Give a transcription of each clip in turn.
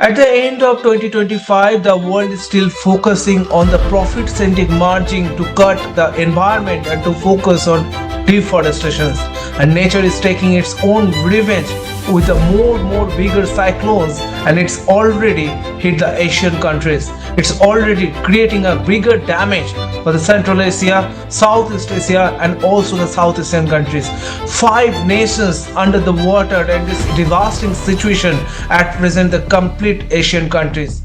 At the end of 2025, the world is still focusing on the profit-centric margin to cut the environment and to focus on deforestation. And nature is taking its own revenge with the more bigger cyclones, and it's already hit the Asian countries. It's already creating a bigger damage for the Central Asia, Southeast Asia, and also the South Asian countries. Five nations under the water, and this devastating situation at present the complete Asian countries.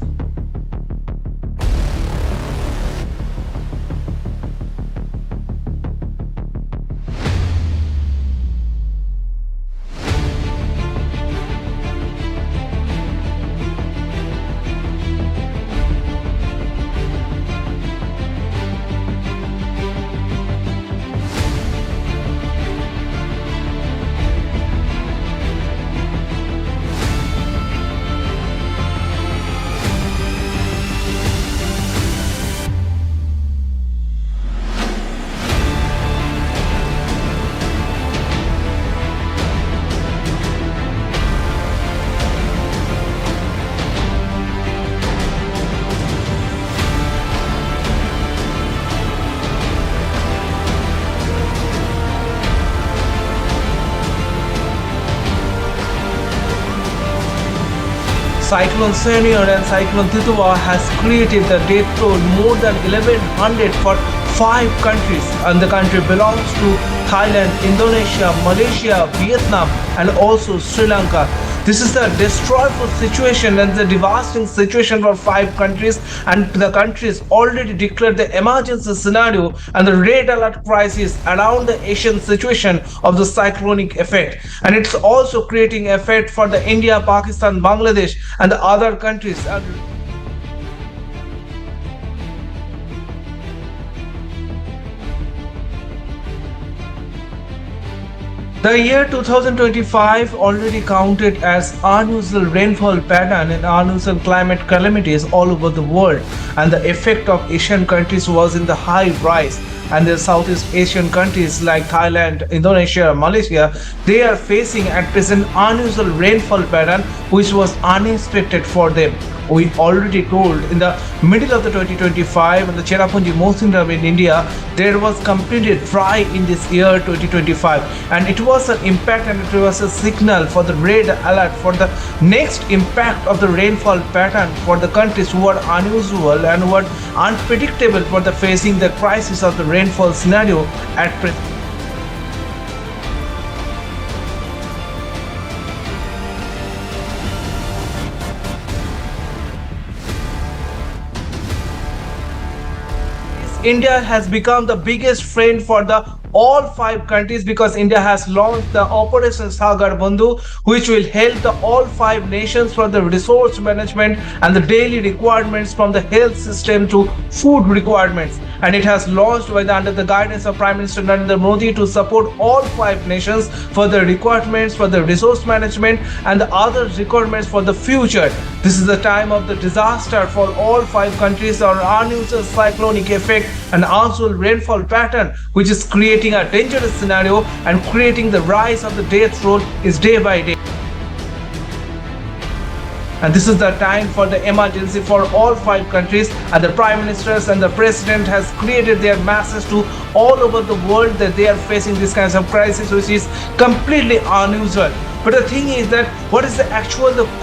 Cyclone Senior and Cyclone Tituwa has created the death toll more than 1100 for five countries, and the country belongs to Thailand, Indonesia, Malaysia, Vietnam, and also Sri Lanka. This is the destroyful situation and the devastating situation for five countries, and the countries already declared the emergency scenario and the red alert crisis around the Asian situation of the cyclonic effect. And it's also creating effect for the India, Pakistan, Bangladesh, and the other countries. The year 2025 already counted as unusual rainfall pattern and unusual climate calamities all over the world, and the effect of Asian countries was in the high rise. And the Southeast Asian countries like Thailand, Indonesia, Malaysia, they are facing at present unusual rainfall pattern which was unexpected for them. We already told in the middle of the 2025 in the Cherrapunji monsoon in India, there was completely dry in this year 2025, and it was an impact and it was a signal for the red alert for the next impact of the rainfall pattern for the countries who are unusual and who are unpredictable for the facing the crisis of the rainfall scenario at present. India has become the biggest friend for the all five countries because India has launched the Operation Sagar Bandhu, which will help the all five nations for the resource management and the daily requirements from the health system to food requirements. And it has launched under the guidance of Prime Minister Narendra Modi to support all five nations for the requirements for the resource management and the other requirements for the future. This is the time of the disaster for all five countries or unusual cyclonic effect and unusual rainfall pattern, which is creating a dangerous scenario and creating the rise of the death toll is day by day. And this is the time for the emergency for all five countries, and the prime ministers and the president has created their message to all over the world that they are facing this kind of crisis which is completely unusual. But the thing is that what is the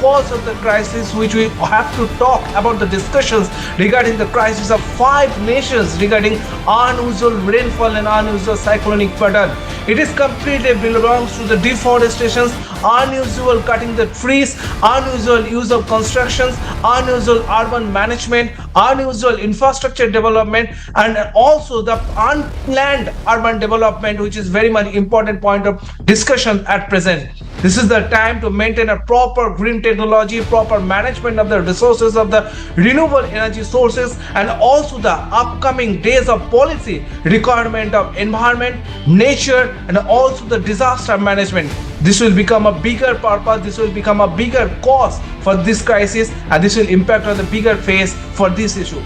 cause of the crisis, which we have to talk about the discussions regarding the crisis of five nations regarding unusual rainfall and unusual cyclonic pattern. It is completely belongs to the deforestation, unusual cutting the trees, unusual use of constructions, unusual urban management, unusual infrastructure development, and also the unplanned urban development, which is very much important point of discussion at present. This is the time to maintain a proper green technology, proper management of the resources of the renewable energy sources, and also the upcoming days of policy requirement of environment, nature, and also the disaster management. This will become a bigger purpose, this will become a bigger cause for this crisis, and this will impact on the bigger phase for this issue.